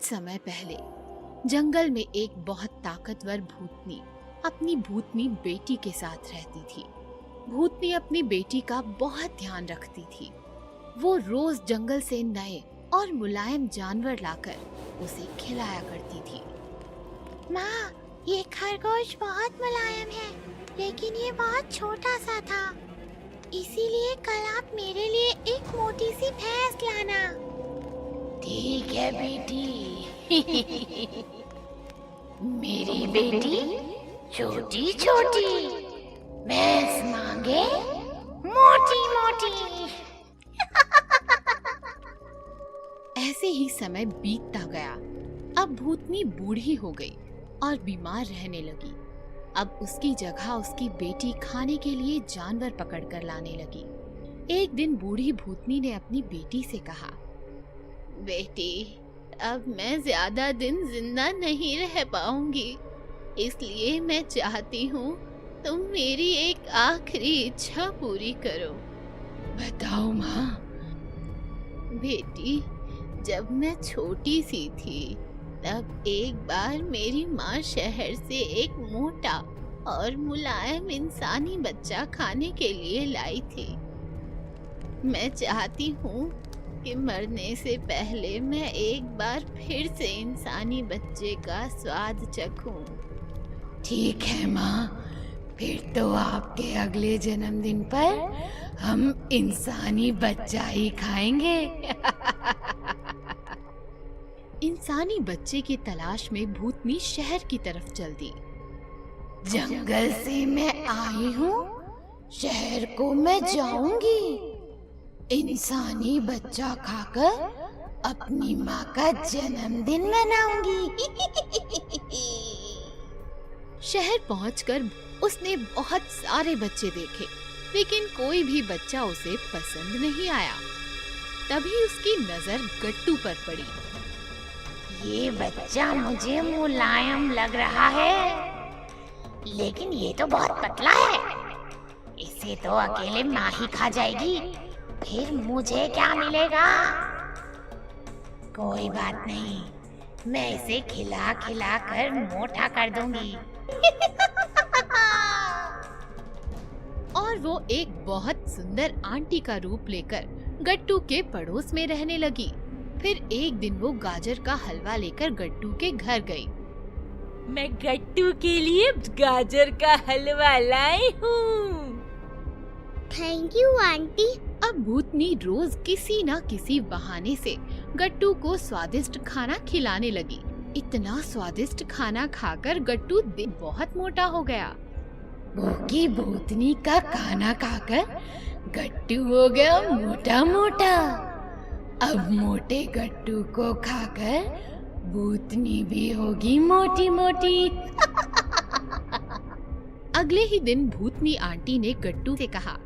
समय पहले जंगल में एक बहुत ताकतवर भूतनी अपनी भूतनी बेटी के साथ रहती थी। भूतनी अपनी बेटी का बहुत ध्यान रखती थी। वो रोज जंगल से नए और मुलायम जानवर लाकर उसे खिलाया करती थी। माँ, ये खरगोश बहुत मुलायम है, लेकिन ये बहुत छोटा सा था। इसीलिए कल आप मेरे लिए एक मोटी सी भैंस लाना। ठीक है बेटी। मेरी बेटी छोटी छोटी, भैंस मांगे मोटी मोटी। ऐसे ही समय बीतता गया। अब भूतनी बूढ़ी हो गई और बीमार रहने लगी। अब उसकी जगह उसकी बेटी खाने के लिए जानवर पकड़कर लाने लगी। एक दिन बूढ़ी भूतनी ने अपनी बेटी से कहा, बेटी, अब मैं ज्यादा दिन जिंदा नहीं रह पाऊंगी, इसलिए मैं चाहती हूँ तुम मेरी एक आखिरी इच्छा पूरी करो। बताओ माँ। बेटी, जब मैं छोटी सी थी तब एक बार मेरी माँ शहर से एक मोटा और मुलायम इंसानी बच्चा खाने के लिए लाई थी। मैं चाहती हूँ कि मरने से पहले मैं एक बार फिर से इंसानी बच्चे का स्वाद चखूं। ठीक है माँ, फिर तो आपके अगले जन्मदिन पर हम इंसानी बच्चा ही खाएंगे। इंसानी बच्चे की तलाश में भूतनी शहर की तरफ चल दी। जंगल से मैं आई हूँ, शहर को मैं जाऊंगी। इंसानी बच्चा खाकर अपनी माँ का जन्मदिन मनाऊंगी। शहर पहुंचकर उसने बहुत सारे बच्चे देखे, लेकिन कोई भी बच्चा उसे पसंद नहीं आया। तभी उसकी नजर गट्टू पर पड़ी। ये बच्चा मुझे मुलायम लग रहा है, लेकिन ये तो बहुत पतला है। इसे तो अकेले माँ ही खा जाएगी, फिर मुझे क्या मिलेगा? कोई बात नहीं, मैं इसे खिला खिला कर मोटा कर दूंगी। और वो एक बहुत सुंदर आंटी का रूप लेकर गट्टू के पड़ोस में रहने लगी। फिर एक दिन वो गाजर का हलवा लेकर गट्टू के घर गई। मैं गट्टू के लिए गाजर का हलवा लाई हूँ। Thank you aunty. अब भूतनी रोज किसी न किसी बहाने से गट्टू को स्वादिष्ट खाना खिलाने लगी। इतना स्वादिष्ट खाना खाकर गट्टू बहुत मोटा हो गया। भूखी भूतनी का खाना खाकर गट्टू हो गया मोटा मोटा। अब मोटे गट्टू को खाकर भूतनी भी होगी मोटी मोटी। अगले ही दिन भूतनी आंटी ने गट्टू से कहा,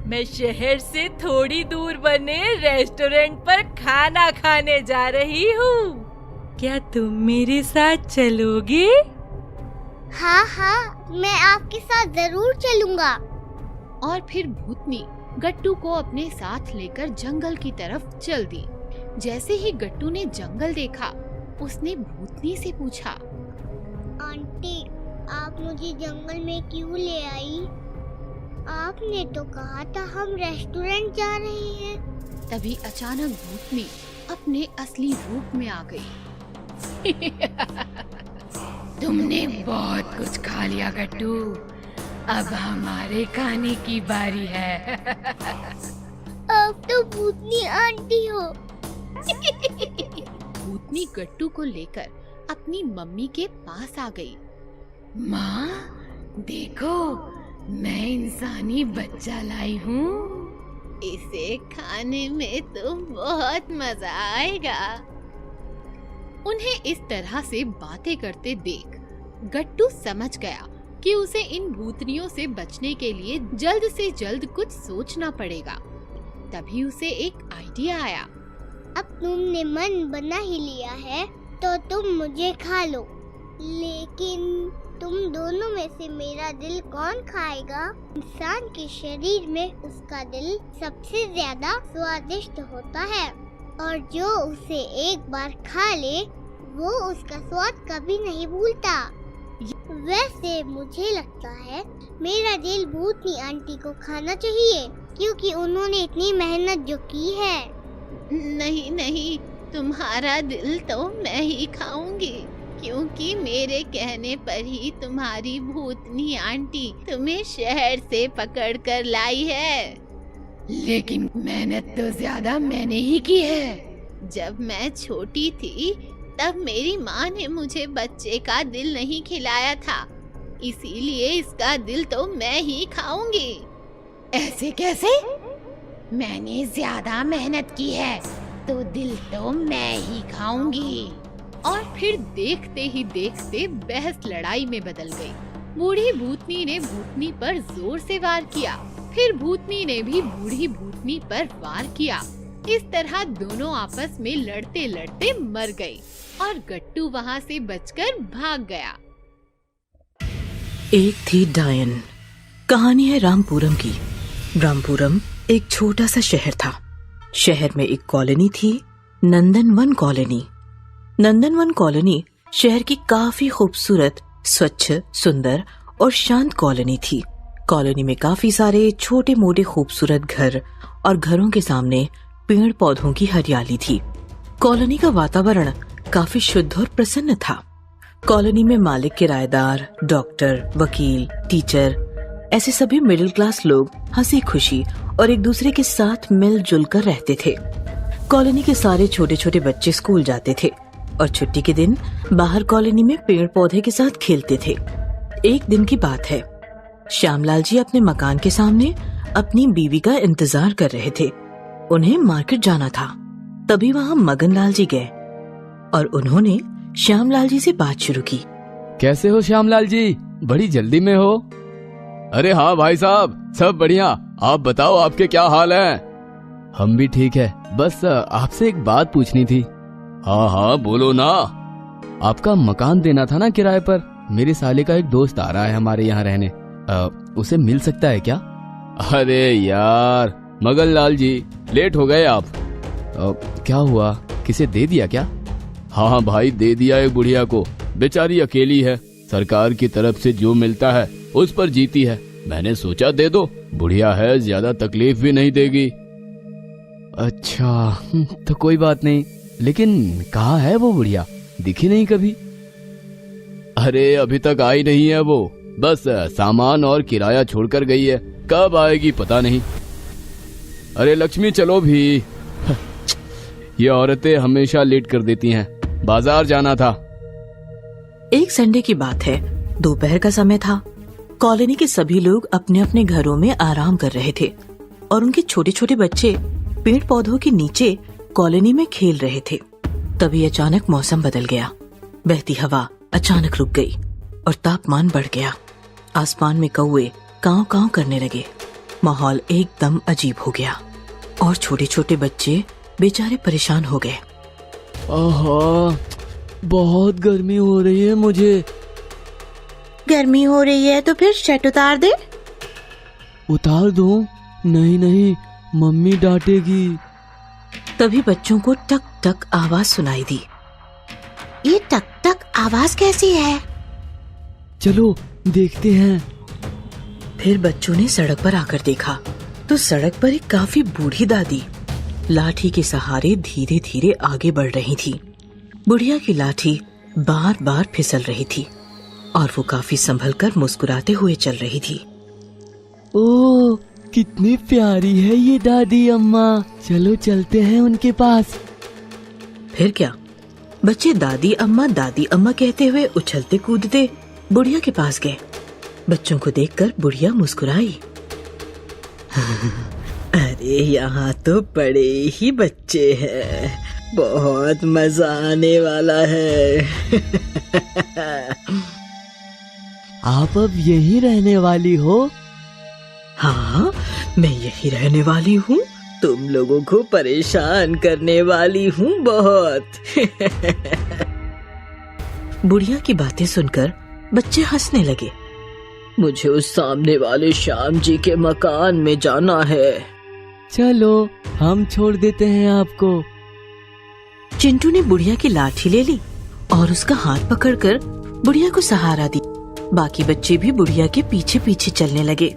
मैं शहर से थोड़ी दूर बने रेस्टोरेंट पर खाना खाने जा रही हूँ। क्या तुम मेरे साथ चलोगे? हाँ, मैं आपके साथ जरूर चलूंगा। और फिर भूतनी गट्टू को अपने साथ लेकर जंगल की तरफ चल दी। जैसे ही गट्टू ने जंगल देखा, उसने भूतनी से पूछा, आंटी, आप मुझे जंगल में क्यों ले आई? आपने तो कहा था हम रेस्टोरेंट जा रहे हैं। तभी अचानक भूतनी अपने असली रूप में आ गई। तुमने बहुत कुछ खा लिया गट्टू, अब हमारे खाने की बारी है। अब तो भूतनी आंटी हो। भूतनी गट्टू को लेकर अपनी मम्मी के पास आ गई। माँ, देखो, मैं इंसानी बच्चा लाई हूँ। इसे खाने में तो बहुत मजा आएगा। उन्हें इस तरह से बातें करते देख गट्टू समझ गया कि उसे इन भूतनियों से बचने के लिए जल्द से जल्द कुछ सोचना पड़ेगा। तभी उसे एक आइडिया आया। अब तुमने मन बना ही लिया है तो तुम मुझे खा लो, लेकिन तुम दोनों में से मेरा दिल कौन खाएगा? इंसान के शरीर में उसका दिल सबसे ज्यादा स्वादिष्ट होता है और जो उसे एक बार खा ले वो उसका स्वाद कभी नहीं भूलता। वैसे मुझे लगता है मेरा दिल भूतनी आंटी को खाना चाहिए, क्योंकि उन्होंने इतनी मेहनत जो की है। नहीं नहीं, तुम्हारा दिल तो मैं ही खाऊंगी, क्योंकि मेरे कहने पर ही तुम्हारी भूतनी आंटी तुम्हें शहर से पकड़ कर लाई है। लेकिन मेहनत तो ज्यादा मैंने ही की है। जब मैं छोटी थी तब मेरी माँ ने मुझे बच्चे का दिल नहीं खिलाया था, इसीलिए इसका दिल तो मैं ही खाऊंगी। ऐसे कैसे? मैंने ज्यादा मेहनत की है तो दिल तो मैं ही खाऊंगी। और फिर देखते ही देखते बहस लड़ाई में बदल गई। बूढ़ी भूतनी ने भूतनी पर जोर से वार किया, फिर भूतनी ने भी बूढ़ी भूतनी पर वार किया। इस तरह दोनों आपस में लड़ते लड़ते मर गए और गट्टू वहाँ से बचकर भाग गया। एक थी डायन। कहानी है रामपुरम की। रामपुरम एक छोटा सा शहर था। शहर में एक कॉलोनी थी, नंदनवन कॉलोनी। नंदनवन कॉलोनी शहर की काफी खूबसूरत, स्वच्छ, सुंदर और शांत कॉलोनी थी। कॉलोनी में काफी सारे छोटे मोटे खूबसूरत घर और घरों के सामने पेड़ पौधों की हरियाली थी। कॉलोनी का वातावरण काफी शुद्ध और प्रसन्न था। कॉलोनी में मालिक, किराएदार, डॉक्टर, वकील, टीचर, ऐसे सभी मिडिल क्लास लोग हंसी खुशी और एक दूसरे के साथ मिलजुल कर रहते थे। कॉलोनी के सारे छोटे छोटे बच्चे स्कूल जाते थे और छुट्टी के दिन बाहर कॉलोनी में पेड़ पौधे के साथ खेलते थे। एक दिन की बात है, श्यामलाल जी अपने मकान के सामने अपनी बीवी का इंतजार कर रहे थे। उन्हें मार्केट जाना था। तभी वहाँ मगनलाल जी गए और उन्होंने श्यामलाल जी से बात शुरू की। कैसे हो श्यामलाल जी, बड़ी जल्दी में हो? अरे हाँ भाई साहब, सब बढ़िया। आप बताओ, आपके क्या हाल है? हम भी ठीक है, बस आपसे एक बात पूछनी थी। हाँ हाँ बोलो ना। आपका मकान देना था ना किराए पर। मेरे साले का एक दोस्त आ रहा है हमारे यहाँ रहने, उसे मिल सकता है क्या? अरे यार मगनलाल जी, लेट हो गए आप। क्या हुआ, किसे दे दिया क्या? हाँ भाई, दे दिया एक बुढ़िया को। बेचारी अकेली है, सरकार की तरफ से जो मिलता है उस पर जीती है। मैंने सोचा दे दो, बुढ़िया है, ज्यादा तकलीफ भी नहीं देगी। अच्छा तो कोई बात नहीं, लेकिन कहाँ है वो बुढ़िया? दिखी नहीं कभी। अरे अभी तक आई नहीं है वो, बस सामान और किराया छोड़कर गई है, कब आएगी पता नहीं। अरे लक्ष्मी चलो भी। ये औरतें हमेशा लेट कर देती हैं, बाजार जाना था। एक संडे की बात है, दोपहर का समय था। कॉलोनी के सभी लोग अपने अपने घरों में आराम कर रहे थे और उनके छोटे छोटे बच्चे पेड़ पौधों के नीचे कॉलोनी में खेल रहे थे। तभी अचानक मौसम बदल गया। बहती हवा अचानक रुक गई और तापमान बढ़ गया। आसमान में कौवे कांव कांव करने लगे। माहौल एकदम अजीब हो गया और छोटे छोटे बच्चे बेचारे परेशान हो गए। आहा, बहुत गर्मी हो रही है मुझे। गर्मी हो रही है तो फिर शर्ट उतार दे। उतार दूं? नहीं नहीं, मम्मी डांटेगी। तभी बच्चों को टक टक आवाज सुनाई दी। ये टक टक आवाज कैसी है? चलो देखते हैं। फिर बच्चों ने सड़क पर आकर देखा तो सड़क पर एक काफी बूढ़ी दादी लाठी के सहारे धीरे धीरे आगे बढ़ रही थी। बुढ़िया की लाठी बार बार फिसल रही थी और वो काफी संभल कर मुस्कुराते हुए चल रही थी। ओह, कितनी प्यारी है ये दादी अम्मा, चलो चलते हैं उनके पास। फिर क्या, बच्चे दादी अम्मा कहते हुए उछलते कूदते बुढ़िया के पास गए। बच्चों को देखकर बुढ़िया मुस्कुराई। अरे यहाँ तो बड़े ही बच्चे हैं, बहुत मजा आने वाला है। आप अब यहीं रहने वाली हो? हाँ, मैं यही रहने वाली हूँ। तुम लोगों को परेशान करने वाली हूँ बहुत। बुढ़िया की बातें सुनकर बच्चे हंसने लगे। मुझे उस सामने वाले श्याम जी के मकान में जाना है। चलो हम छोड़ देते हैं आपको। चिंटू ने बुढ़िया की लाठी ले ली और उसका हाथ पकड़कर बुढ़िया को सहारा दी। बाकी बच्चे भी बुढ़िया के पीछे पीछे चलने लगे।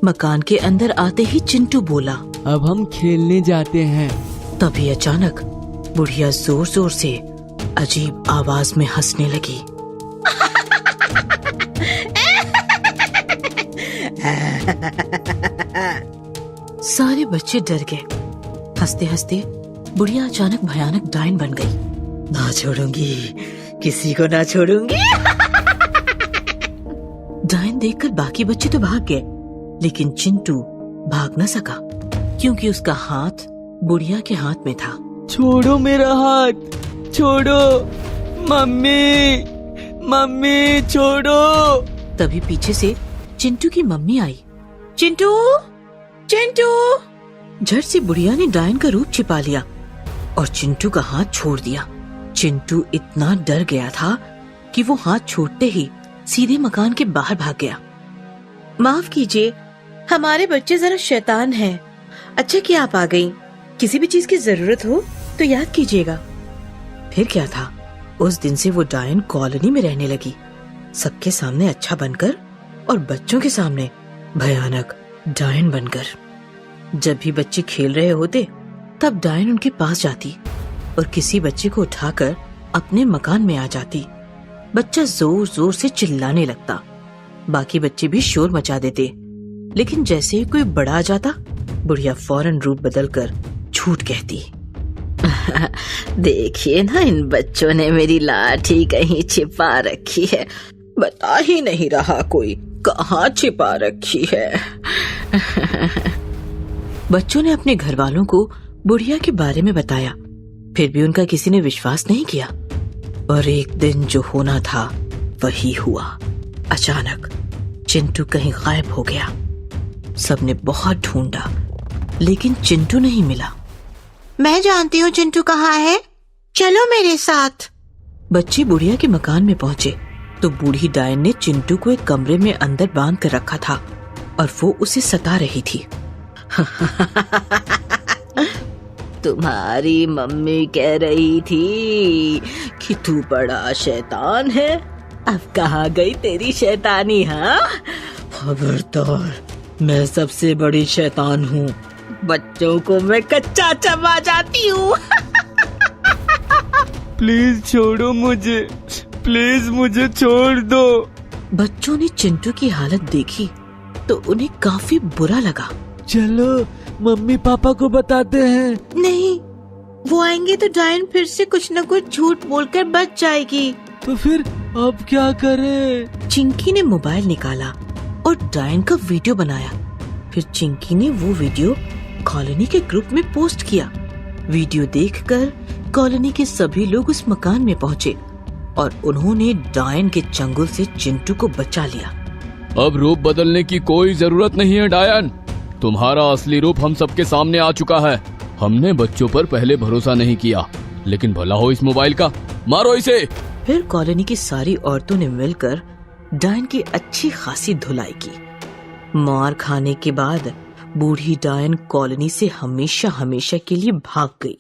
मकान के अंदर आते ही चिंटू बोला, अब हम खेलने जाते हैं। तभी अचानक बुढ़िया जोर जोर से अजीब आवाज में हंसने लगी। सारे बच्चे डर गए। हंसते हंसते बुढ़िया अचानक भयानक डायन बन गई। ना छोड़ूंगी, किसी को ना छोड़ूंगी। डायन देखकर बाकी बच्चे तो भाग गए, लेकिन चिंटू भाग न सका क्योंकि उसका हाथ बुढ़िया के हाथ में था। छोड़ो मेरा हाथ, छोड़ो मम्मी, मम्मी छोड़ो। तभी पीछे से चिंटू की मम्मी आई। चिंटू, चिंटू! झट से बुढ़िया ने डायन का रूप छिपा लिया और चिंटू का हाथ छोड़ दिया। चिंटू इतना डर गया था कि वो हाथ छोड़ते ही सीधे मकान के बाहर भाग गया। माफ कीजिए, हमारे बच्चे जरा शैतान हैं। अच्छा कि आप आ गईं। किसी भी चीज की जरूरत हो तो याद कीजिएगा। फिर क्या था, उस दिन से वो डायन कॉलोनी में रहने लगी, सबके सामने अच्छा बनकर और बच्चों के सामने भयानक डायन बनकर। जब भी बच्चे खेल रहे होते तब डायन उनके पास जाती और किसी बच्चे को उठाकर अपने मकान में आ जाती। बच्चा जोर जोर से चिल्लाने लगता। बाकी बच्चे भी शोर मचा देते, लेकिन जैसे ही कोई बड़ा आ जाता बुढ़िया फौरन रूप बदलकर झूठ कहती। देखिए ना, इन बच्चों ने मेरी लाठी कहीं छिपा रखी है। बता ही नहीं रहा कोई कहाँ छिपा रखी है। बच्चों ने अपने घर वालों को बुढ़िया के बारे में बताया, फिर भी उनका किसी ने विश्वास नहीं किया। और एक दिन जो होना था वही हुआ। अचानक चिंटू कहीं गायब हो गया। सबने बहुत ढूंढा, लेकिन चिंटू नहीं मिला। मैं जानती हूँ चिंटू कहाँ है, चलो मेरे साथ। बच्चे बुढ़िया के मकान में पहुँचे तो बूढ़ी डायन ने चिंटू को एक कमरे में अंदर बांध कर रखा था और वो उसे सता रही थी। तुम्हारी मम्मी कह रही थी कि तू बड़ा शैतान है। अब कहाँ गई तेरी शैतानी? हाँ, खबरदार, मैं सबसे बड़ी शैतान हूँ। बच्चों को मैं कच्चा चबा जाती हूँ। प्लीज छोड़ो मुझे, प्लीज मुझे छोड़ दो। बच्चों ने चिंटू की हालत देखी तो उन्हें काफी बुरा लगा। चलो मम्मी पापा को बताते हैं। नहीं, वो आएंगे तो डायन फिर से कुछ न कुछ झूठ बोलकर बच जाएगी। तो फिर अब क्या करें? चिंकी ने मोबाइल निकाला और डायन का वीडियो बनाया। फिर चिंकी ने वो वीडियो कॉलोनी के ग्रुप में पोस्ट किया। वीडियो देखकर कॉलोनी के सभी लोग उस मकान में पहुँचे और उन्होंने डायन के चंगुल से चिंटू को बचा लिया। अब रूप बदलने की कोई जरूरत नहीं है डायन, तुम्हारा असली रूप हम सबके सामने आ चुका है। हमने बच्चों पर पहले भरोसा नहीं किया, लेकिन भला हो इस मोबाइल का, मारो इसे। फिर कॉलोनी की सारी औरतों ने मिलकर डायन की अच्छी खासी धुलाई की। मार खाने के बाद बूढ़ी डायन कॉलोनी से हमेशा हमेशा के लिए भाग गई।